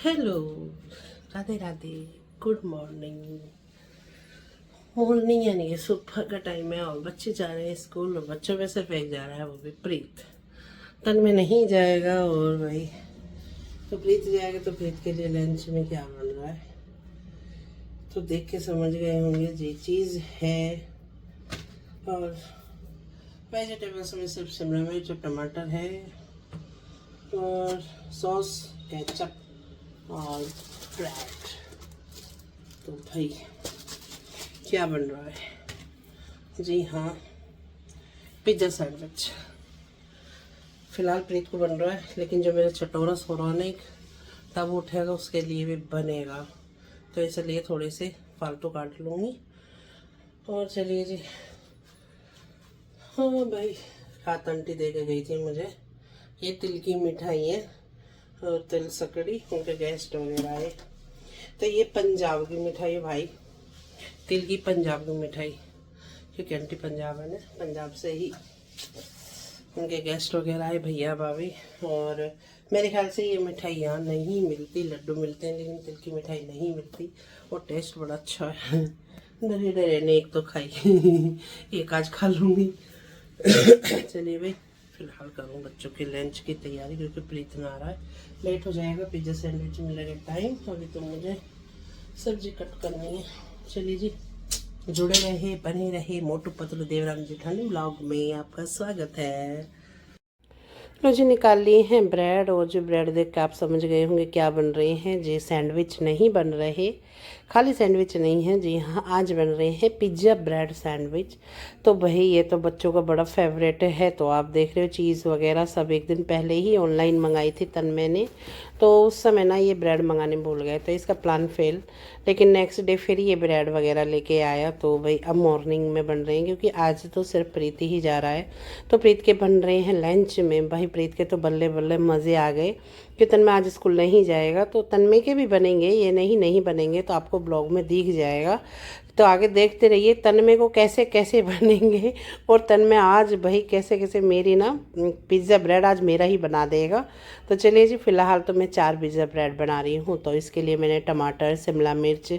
Hello, Radhe Radhe, good morning. Morning यानी कि सुबह का टाइम है और बच्चे जा रहे हैं स्कूल और बच्चों में से फेंक जा रहा है वो भी प्रीत। तन में नहीं जाएगा और भाई तो प्रीत जाएगा तो प्रीत के लिए लंच में क्या बन रहा है तो देख के समझ गए होंगे ये चीज़ है। और वेजिटेबल्स में सिर्फ शिमला मिर्च और टमाटर है और सॉस, केचप और ब्रेड। तो भाई क्या बन रहा है? जी हाँ, पिज्ज़ा सैंडविच। फिलहाल प्रीत को बन रहा है, लेकिन जो मेरा चटोरा सौरानिक तब उठेगा उसके लिए भी बनेगा, तो इसलिए थोड़े से फालतू काट लूँगी। और चलिए जी, हाँ भाई, रात आंटी दे के गई थी मुझे ये तिल की मिठाई है और तिल सकड़ी, उनके गेस्ट वगैरह आए। तो ये पंजाब की मिठाई है भाई, तिल की पंजाब की मिठाई, क्योंकि आंटी पंजाब है ना, पंजाब से ही उनके गेस्ट वगैरह आए, भैया भाभी। और मेरे ख्याल से ये मिठाई यहाँ नहीं मिलती, लड्डू मिलते हैं लेकिन तिल की मिठाई नहीं मिलती। और टेस्ट बड़ा अच्छा है। डरे डरे ने एक तो खाई एक आज खा लूँगी। चलिए भाई, फिलहाल करूँ बच्चों के लंच की तैयारी, क्योंकि प्रीत ना आ रहा है, लेट हो जाएगा। पिज्ज़ा सैंडविच में लगे टाइम, अभी तो मुझे सब्जी कट करनी है। चलिए जी, जुड़े रहे, बने रहे मोटू पतलू देवराम जेठानी व्लॉग में आपका स्वागत है। लो जी, निकाल लिए हैं ब्रेड, और जो ब्रेड देख के आप समझ गए होंगे क्या बन रहे हैं। जी सैंडविच नहीं बन रहे, खाली सैंडविच नहीं है जी हाँ, आज बन रहे हैं पिज्ज़ा ब्रेड सैंडविच। तो भाई ये तो बच्चों का बड़ा फेवरेट है। तो आप देख रहे हो चीज़ वगैरह सब एक दिन पहले ही ऑनलाइन मंगाई थी तन्मय ने, तो उस समय ना ये ब्रेड मंगाने भूल गए, तो इसका प्लान फेल। लेकिन नेक्स्ट डे फिर ये ब्रेड वगैरह लेके आया, तो भाई अब मॉर्निंग में बन रहे हैं, क्योंकि आज तो सिर्फ प्रीत ही जा रहा है। तो प्रीत के बन रहे हैं लंच में। भाई प्रीत के तो बल्ले बल्ले मज़े आ गए कि तन्मय आज स्कूल नहीं जाएगा, तो तन्मय के भी बनेंगे, ये नहीं बनेंगे तो आपको ब्लॉग में दिख जाएगा। तो आगे देखते रहिए तन्मय को कैसे कैसे बनेंगे, और तन्मय आज भाई कैसे कैसे मेरी ना पिज़्ज़ा ब्रेड आज मेरा ही बना देगा। तो चलिए जी, फ़िलहाल तो मैं 4 पिज़्ज़ा ब्रेड बना रही हूँ। तो इसके लिए मैंने टमाटर, शिमला मिर्च,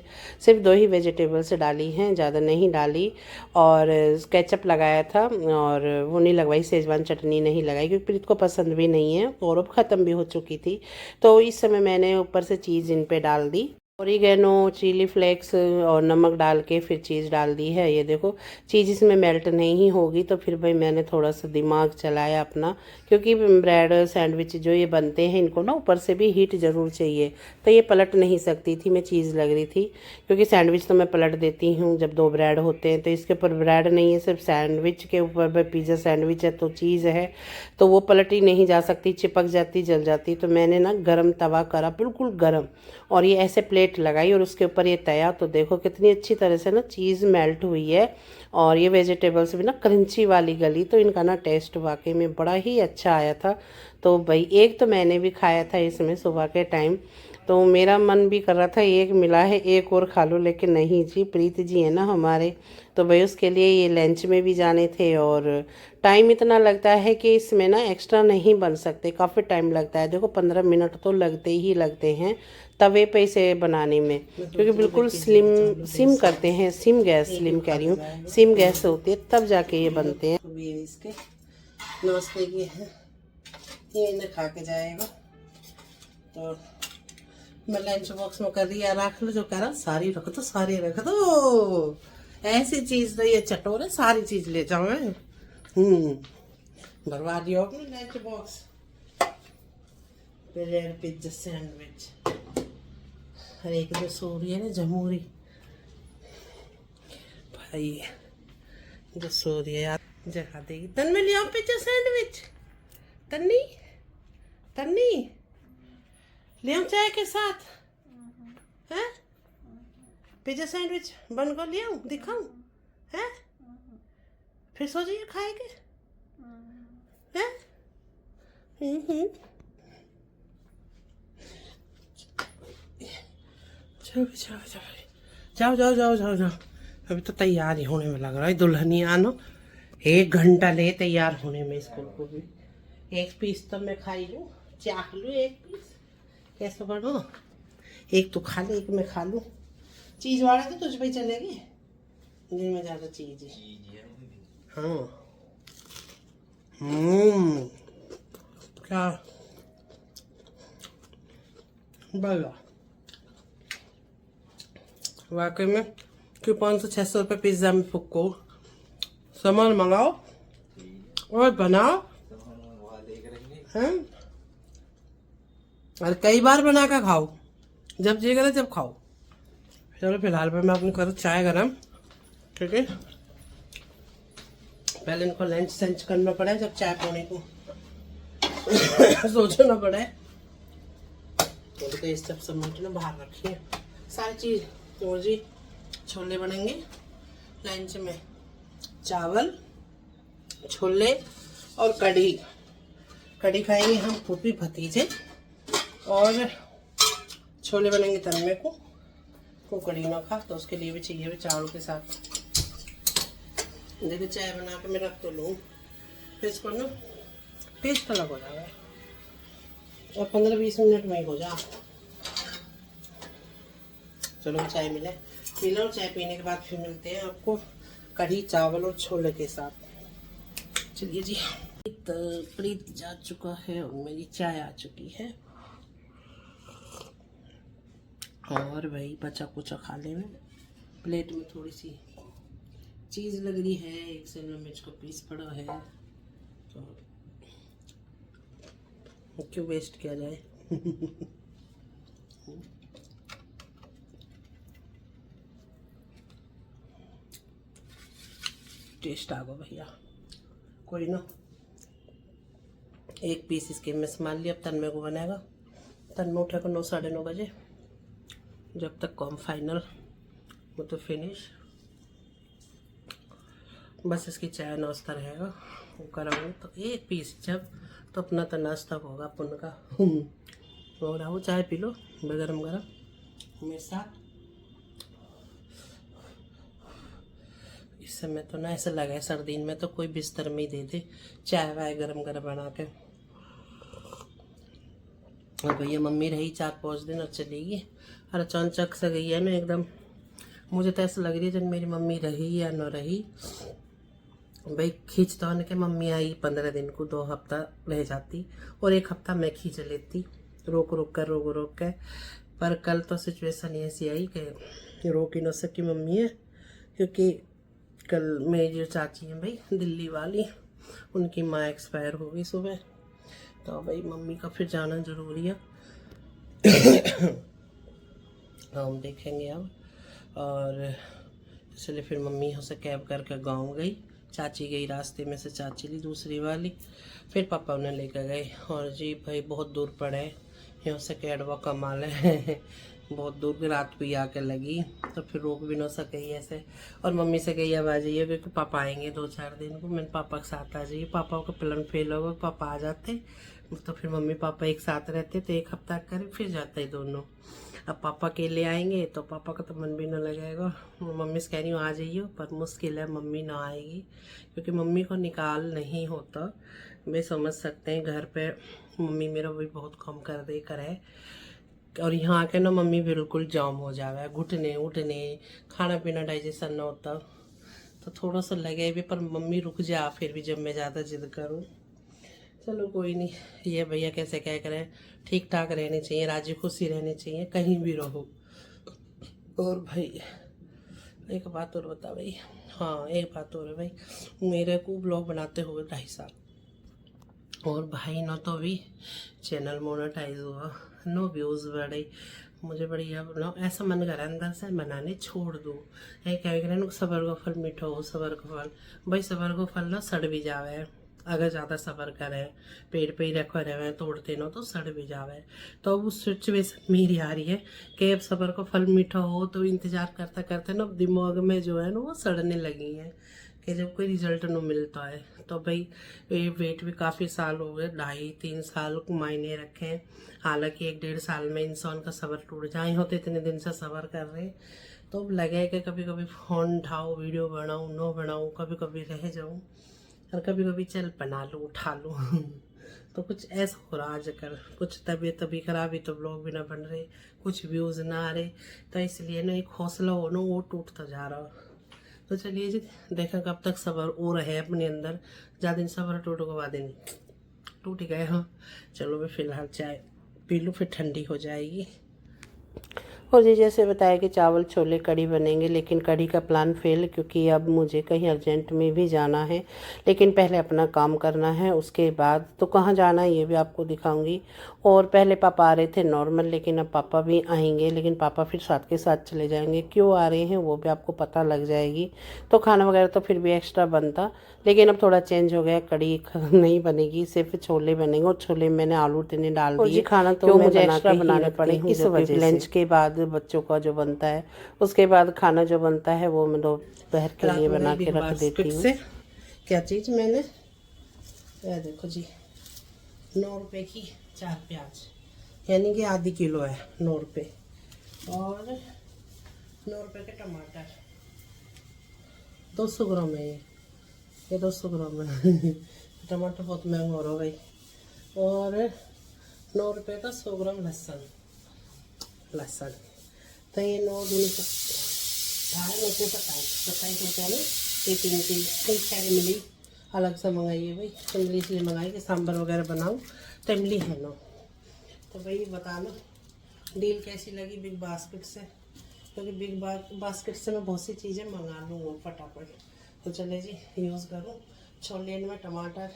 सिर्फ 2 ही वेजिटेबल्स डाली हैं, ज़्यादा नहीं डाली। और केचप लगाया था, और वो नहीं लगवाई, शेजवान चटनी नहीं लगाई, क्योंकि प्रीत को पसंद भी नहीं है और अब ख़त्म भी हो चुकी थी। तो इस समय मैंने ऊपर से चीज़ इन पे डाल दी, ओरिगेनो, चिली फ्लेक्स और नमक डाल के फिर चीज़ डाल दी है। ये देखो चीज़ इसमें मेल्ट नहीं होगी, तो फिर भाई मैंने थोड़ा सा दिमाग चलाया अपना, क्योंकि ब्रेड सैंडविच जो ये बनते हैं इनको ना ऊपर से भी हीट ज़रूर चाहिए। तो ये पलट नहीं सकती थी मैं, चीज़ लग रही थी, क्योंकि सैंडविच तो मैं पलट देती हूँ जब 2 ब्रेड होते हैं। तो इसके ऊपर ब्रेड नहीं है, सिर्फ सैंडविच के ऊपर भाई पिज़्ज़ा सैंडविच है, तो चीज़ है तो वो पलटी नहीं जा सकती, चिपक जाती, जल जाती। तो मैंने ना गरम तवा करा, बिल्कुल गरम, और ये ऐसे प्लेट लगाई और उसके ऊपर ये तया। तो देखो कितनी अच्छी तरह से ना चीज़ मेल्ट हुई है, और ये वेजिटेबल्स भी ना क्रंची वाली गली। तो इनका ना टेस्ट वाकई में बड़ा ही अच्छा आया था। तो भाई एक तो मैंने भी खाया था इसमें सुबह के टाइम, तो मेरा मन भी कर रहा था एक मिला है एक और खा लो, लेकिन नहीं जी, प्रीत जी है ना हमारे, तो भाई उसके लिए ये लंच में भी जाने थे। और टाइम इतना लगता है कि इसमें ना एक्स्ट्रा नहीं बन सकते, काफ़ी टाइम लगता है। देखो 15 मिनट तो लगते ही लगते हैं तवे पे इसे बनाने में, क्योंकि बिल्कुल सिम करते हैं, स्लिम कह रही हूँ, सिम गैस होती है तब जाके ये बनते हैं। तो ये इसके नाश्ते के हैं, ये इन्हें खा के जाएगा। तो मैं लंच बॉक्स में कर दिया, रख लो, जो कह रहा सारी रख दो, सारी रख दो, ऐसी चीज नहीं है चटोरे, सारी चीज ले जाओ मैं। बर्बाद दिया अपने lunch box. Bread pizza sandwich, हर एक जो सूरी है ना जमूरी, भाई जो सूरी है यार जगा देगी। तन में ले आओ पिज्जा सैंडविच, तन्नी तन्नी ले आओ चाय के साथ, है पिज्जा सैंडविच बन को ले आऊं, दिखाऊं, है फिर सो जाइए खाएंगे, है जाओ जाओ जाओ जाओ जाओ। अभी तो तैयार ही होने में लग रहा है, दुल्हनिया नो 1 घंटा ले तैयार होने में स्कूल को भी। एक पीस तो मैं खाई लूँ, चाख लूँ एक पीस, कैसे बनो एक तो खा ले, एक मैं खा लूँ। चीज़ वाला तो तुझ पे चलेगी जिनमें ज़्यादा चीज़ है। हाँ क्या बढ़िया वाकई में। कि 500-600 रुपये पिज्ज़ा में फूको, सामान मंगाओ और बनाओ हैं, और कई बार बना कर खाओ, जब जी करे जब खाओ। चलो फिलहाल पर मैं अपनी करूँ चाय गरम, ठीक है। पहले इनको लंच संच करना पड़ा है, जब चाय पीने को सोचना पड़ा है। तो इस सब समेट ना बाहर रखिए सारी चीज़। और जी छोले बनेंगे लंच में, चावल, छोले और कढ़ी। कढ़ी खाएंगे हम फूफी भतीजे, और छोले बनेंगे तन्मे को कढ़ी ना खा, तो उसके लिए भी चाहिए भी चावल के साथ। देखो चाय बना के मैं रख तो लूँ, फिर इसको ना टेस्ट अलग हो जाएगा, और 15-20 मिनट में ही हो जा। चलो चाय पी लो, चाय पीने के बाद फिर मिलते हैं आपको कढ़ी चावल और छोले के साथ। चलिए जी, प्रीत जा चुका है और मेरी चाय आ चुकी है, और भाई बचा कुचा खा ले में। प्लेट में थोड़ी सी चीज़ लग रही है, एक शिमला मिर्च का पीस पड़ा है, तो क्यों वेस्ट किया जाए। टेस्ट आ गया भैया, कोई ना। एक पीस इसके में संभाल लिया, अब तन्मे को बनाएगा। तन्मे उठेगा 9-9:30 बजे, जब तक कॉम फाइनल वो तो फिनिश। बस इसकी चाय नाश्ता रहेगा, वो कराऊंगी तो एक पीस जब, तो अपना तो नाश्ता होगा पुण्य का। और आओ चाय पी लो गरम गरम मेरे साथ। इस समय तो ना ऐसा लगा है सर्दी में तो कोई बिस्तर में ही दे दे चाय वाय गरम गरम बना के। और भैया मम्मी रही 4-5 दिन और चलेगी, और अचानक से गई है ना एकदम। मुझे तो ऐसा लग रही है जब मेरी मम्मी रही या न रही। भाई खींचता होने के मम्मी आई 15 दिन को, 2 हफ्ता रह जाती और 1 हफ्ता मैं खींच लेती, रोक रोक कर। पर कल तो सिचुएशन ऐसी आई कि रोक ही न सकी मम्मी है, क्योंकि कल मेरी जो चाची हैं भाई दिल्ली वाली, उनकी माँ एक्सपायर हो गई सुबह, तो भाई मम्मी का फिर जाना ज़रूरी है। हम देखेंगे अब, और इसलिए फिर मम्मी यहाँ से कैब करके गांव गई। चाची गई रास्ते में से, चाची ली दूसरी वाली, फिर पापा उन्हें लेकर गए। और जी भाई बहुत दूर पड़े यहाँ से, कैडवा कमाल है। बहुत दूर की रात को ही आके लगी, तो फिर रोक भी ना सके ऐसे। और मम्मी से कही अब आ जाइए, क्योंकि पापा आएंगे 2-4 दिन को। मैंने पापा के साथ आ जाइए, पापा का प्लान फेल होगा, पापा आ जाते तो फिर मम्मी पापा एक साथ रहते, तो 1 हफ्ता करे फिर जाते हैं दोनों। अब पापा के लिए आएंगे तो पापा का तो मन भी ना लगेगा। मम्मी से कह रही हूँ आ जाइए, पर मुश्किल है मम्मी ना आएगी, क्योंकि मम्मी को निकाल नहीं होता। वे समझ सकते हैं, घर पे मम्मी मेरा भी बहुत कम कर दे कर है, और यहाँ आके ना मम्मी बिल्कुल जाम हो जावे, घुटने उठने, खाना पीना डाइजेशन ना होता, तो थोड़ा सा लगे भी। पर मम्मी रुक जा फिर भी, जब मैं ज़्यादा जिद करूँ। चलो कोई नहीं, ये भैया कैसे क्या करें, ठीक ठाक रहनी चाहिए, राजी खुशी रहनी चाहिए कहीं भी रहो। और भाई एक बात और बता भाई, हाँ एक बात और है भाई, मेरे को ब्लॉग बनाते हुए 2.5 साल, और भाई ना तो अभी चैनल मोनेटाइज हुआ, नो व्यूज़ बढ़े। मुझे बढ़िया ना ऐसा मन कर अंदर से बनाने छोड़ दो। है क्या करें, सबर का फल मीठा हो, सबर का फल। भाई सबर का फल ना सड़ भी जावे, अगर ज़्यादा सबर करें, पेड़ पे ही रखो रहे तोड़ते ना तो सड़ भी जावे। तो अब उस सिचुएशन मेरी आ रही है कि अब सबर का फल मीठा हो, तो इंतज़ार करते करते ना दिमाग में जो है ना वो सड़ने लगी है कि जब कोई रिजल्ट न मिलता है। तो भाई ये वेट भी काफ़ी साल हो गए, 2.5-3 साल मायने रखे हैं। हालांकि 1-1.5 साल में इंसान का सब्र टूट जाए, होते इतने दिन से सब्र कर रहे। तो अब लगे कि कभी कभी फ़ोन उठाओ, वीडियो बनाऊँ न बनाऊँ, कभी कभी रह जाऊँ, और कभी कभी चल बना लूँ, उठा लूँ। तो कुछ ऐसा हो रहा आजकल, कुछ तबीयत तभी खराब ही तो ब्लॉग भी ना बन रहे, कुछ व्यूज़ ना आ रहे, तो इसलिए ना एक हौसला हो ना वो टूटता जा रहा। तो चलिए जी, देखा कब तक सब्र हो रहे अपने अंदर, ज़्यादा दिन सब्र टूट के बाद नहीं टूट गए। हाँ चलो मैं फ़िलहाल चाय पी लूँ, फिर ठंडी हो जाएगी। और जी जैसे बताया कि चावल छोले कढ़ी बनेंगे, लेकिन कढ़ी का प्लान फेल, क्योंकि अब मुझे कहीं अर्जेंट में भी जाना है, लेकिन पहले अपना काम करना है, उसके बाद तो कहाँ जाना है ये भी आपको दिखाऊंगी। और पहले पापा आ रहे थे नॉर्मल, लेकिन अब पापा भी आएंगे, लेकिन पापा फिर साथ के साथ चले जाएंगे। क्यों आ रहे हैं वो भी आपको पता लग जाएगी। तो खाना वगैरह तो फिर भी एक्स्ट्रा बनता, लेकिन अब थोड़ा चेंज हो गया, कढ़ी नहीं बनेगी, सिर्फ छोले बनेंगे। और छोले मैंने आलू टिने डाल दिए, खाना तो मुझे एक्स्ट्रा बनाने पड़े इस वजह से। लंच के बाद बच्चों का जो बनता है, उसके बाद खाना जो बनता है वो मैं दोपहर के लिए बना के रख देती हूँ। क्या चीज़ मैंने, ये देखो जी, 9 रुपए की 4 प्याज, यानी कि आधी किलो है 9 रुपये। और 9 रुपए के टमाटर, 200 ग्राम है ये 200 ग्राम है टमाटर बहुत महंगा हो रहा है भाई। और 9 रुपए का 100 ग्राम लहसुन। तो ये 9 दूनी 27 रुपया में ये 3 चीज़ कई सारी मिली, अलग से मंगाई है भाई, इमली इसलिए मंगाई कि सांभर वगैरह बनाऊँ तो इमली है ना। तो भाई बताना डील कैसी लगी बिग बास्केट से, क्योंकि बिग बास्केट से मैं बहुत सी चीज़ें मंगा लूँ फटाफट। तो चले जी यूज़ करूँ। छोले में टमाटर,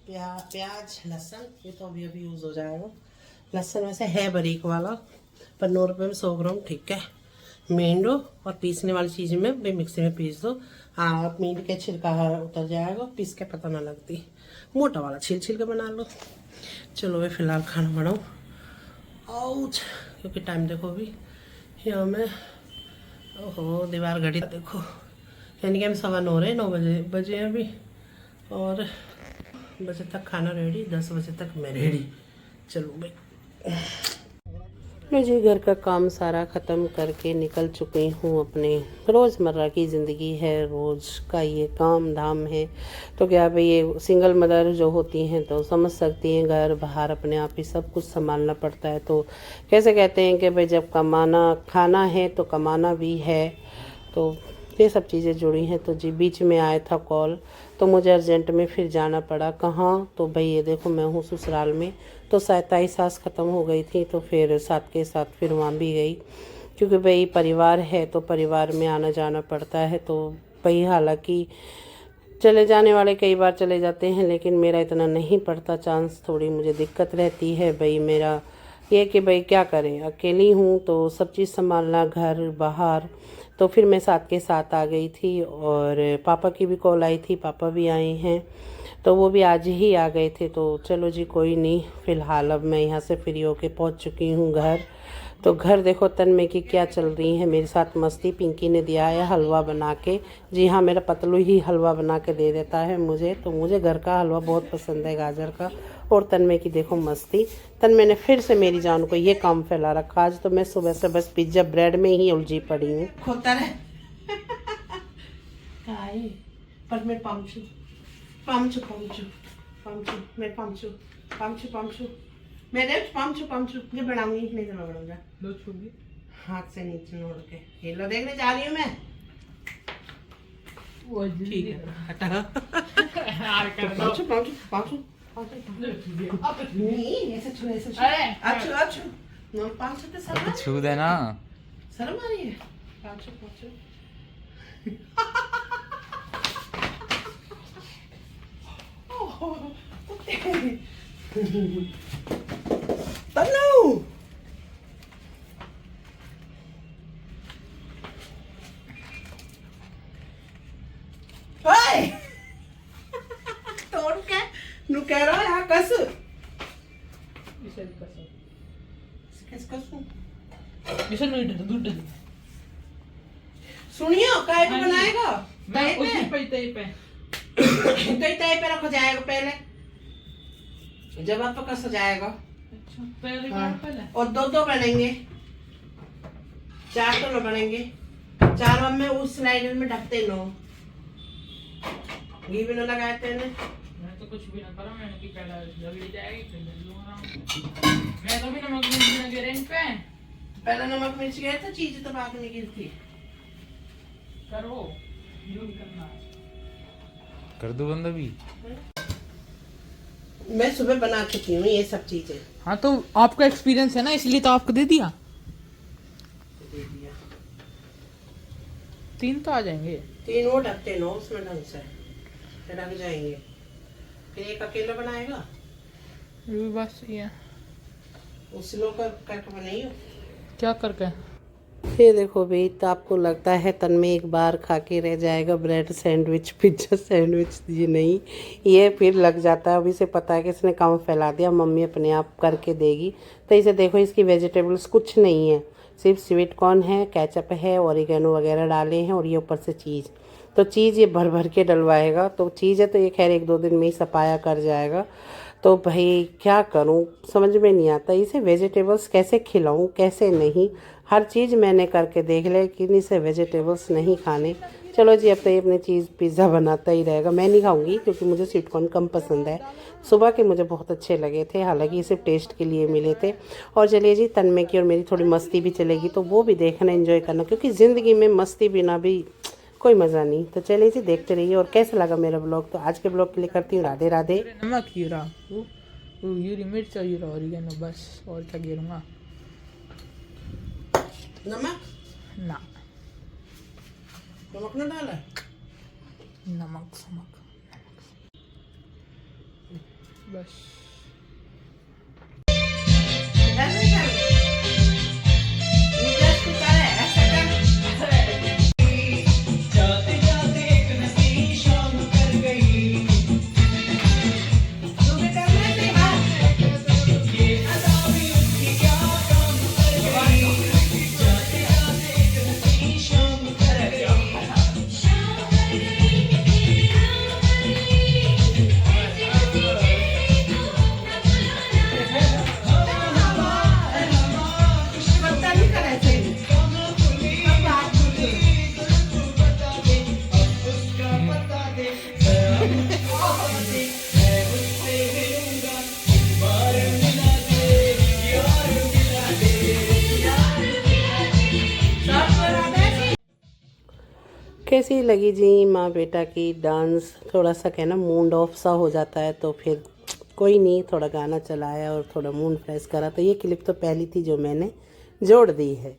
प्याज, लहसुन, ये तो अभी यूज़ हो जाएगा। लहसुन वैसे है बारीक वाला, पर 9 रुपये में 100 ग्राम ठीक है। मींडो और पीसने वाली चीज़ में भी मिक्सी में पीस दो, आप मींड के छिलका उतर जाएगा, पीस के पता ना लगती। मोटा वाला छील के बना लो। चलो मैं फ़िलहाल खाना बनाऊँ आउच, क्योंकि टाइम देखो अभी यहाँ में, ओहो दीवार घड़ी देखो, यानी कि हम 9:15 हो रहे हैं, 9 बजे अभी। और बजे तक खाना रेडी, 10 बजे तक मैं रेडी। चलो भाई मैं जी घर का काम सारा ख़त्म करके निकल चुकी हूँ। अपने रोज़मर्रा की ज़िंदगी है, रोज़ का ये काम धाम है। तो क्या भाई ये सिंगल मदर जो होती हैं तो समझ सकती हैं, घर बाहर अपने आप ही सब कुछ संभालना पड़ता है। तो कैसे कहते हैं कि भाई जब कमाना खाना है तो कमाना भी है, तो ये सब चीज़ें जुड़ी हैं। तो जी बीच में आया था कॉल, तो मुझे अर्जेंट में फिर जाना पड़ा। कहाँ? तो भाई ये देखो मैं हूँ ससुराल में। तो 27 सास ख़त्म हो गई थी, तो फिर साथ के साथ फिर वहाँ भी गई, क्योंकि भाई परिवार है तो परिवार में आना जाना पड़ता है। तो भाई हालांकि चले जाने वाले कई बार चले जाते हैं, लेकिन मेरा इतना नहीं पड़ता चांस, थोड़ी मुझे दिक्कत रहती है भाई। मेरा ये कि भाई क्या करें, अकेली हूँ तो सब चीज़ संभालना, घर बाहर। तो फिर मैं साथ के साथ आ गई थी, और पापा की भी कॉल आई थी, पापा भी आए हैं, तो वो भी आज ही आ गए थे। तो चलो जी कोई नहीं, फ़िलहाल अब मैं यहाँ से फ्री होके पहुँच चुकी हूँ घर। तो घर देखो तन्मय की क्या चल रही है मेरे साथ मस्ती। पिंकी ने दिया है हलवा बना के, जी हाँ मेरा पतलू ही हलवा बना के दे देता है मुझे, तो मुझे घर का हलवा बहुत पसंद है, गाजर का। और तन्मय की देखो मस्ती, तन्मय ने फिर से मेरी जान को ये काम फैला रखा। आज तो मैं सुबह से बस पिज्ज़ा ब्रेड में ही उलझी पड़ी हूँ। खोता रहे पर मैं पामचू ये बनाऊंगी, नहीं तो मैं बनाऊंगा हाथ से नीचे मोड़ के। ये लो देखने जा रही हूँ मैं, ठीक है हटा छू देना, शर्म आ रही है। पाँचो तन्नू तोड़ के नु कह रहा है यहाँ कस सुनियो काय पे बनाएगा, तय पे रखो जाएगा पहले, जब आप पका सजाएगा। अच्छा पहले और 2 बनेंगे, 4 तो बनेंगे, 4 में उस स्लाइडर में ढकते नो घी भी न लगाते हैं, मैं तो कुछ भी ना करा, मैंने कि पहले जल्दी जाएगी फिर जल्दी लूंगा। मैं तो भी नमक मिर्च ना गिरे इन पे। पहले नमक मिर्च गया था, चीज तो बाद में गिरती। करो जो भी करना है कर दो बंदा भी। मैं सुबह बना चुकी हूँ ये सब चीजें। हाँ तो आपका एक्सपीरियंस है ना, इसलिए तो आपको दे दिया। दे दिया। 3 तो आ जाएंगे। 3 वो ढकते नो उसमें ढंग से ढक जाएंगे। फिर एक अकेला बनाएगा, ये भी बात सही है। स्लो करके बनाइयो। क्या करके? ये देखो भाई, तो आपको लगता है तन में एक बार खा के रह जाएगा ब्रेड सैंडविच, पिज्जा सैंडविच। ये नहीं, ये फिर लग जाता है। अभी से पता है कि इसने काम फैला दिया, मम्मी अपने आप करके देगी। तो इसे देखो, इसकी वेजिटेबल्स कुछ नहीं है, सिर्फ स्वीट कॉर्न है, केचप है, ओरिगेनो वगैरह डाले हैं, और ये ऊपर से चीज़। तो चीज़ ये भर भर के डलवाएगा। तो चीज़ है तो ये खैर 1-2 दिन में ही सफाया कर जाएगा। तो भाई क्या करूं, समझ में नहीं आता इसे वेजिटेबल्स कैसे खिलाऊं कैसे नहीं। हर चीज़ मैंने करके देख लिया लेकिन इसे वेजिटेबल्स नहीं खाने। चलो जी, अब तो ये अपनी चीज़ पिज़्ज़ा बनाता ही रहेगा। मैं नहीं खाऊंगी क्योंकि मुझे स्वीट कॉर्न कम पसंद है। सुबह के मुझे बहुत अच्छे लगे थे, हालांकि ये सिर्फ टेस्ट के लिए मिले थे। और चलिए जी, तन्मय की और मेरी थोड़ी मस्ती भी चलेगी, तो वो भी देखना, एंजॉय करना, क्योंकि ज़िंदगी में मस्ती बिना भी कोई मज़ा नहीं। तो चलिए जी, देखते रहिए। और कैसा लगा मेरा ब्लॉग, तो आज के ब्लॉग के लिए करती हूँ राधे राधे। नमक गिरा, वो यूरी मिर्च और यूरा ओरिगेनो, बस और क्या गिरूंगा। नमक ना, नमक ना डाला, नमक समक बस। कैसी लगी जी माँ बेटा की डांस? थोड़ा सा कहना मूड ऑफ सा हो जाता है, तो फिर कोई नहीं, थोड़ा गाना चलाया और थोड़ा मूड फ्रेश करा। तो ये क्लिप तो पहली थी जो मैंने जोड़ दी है।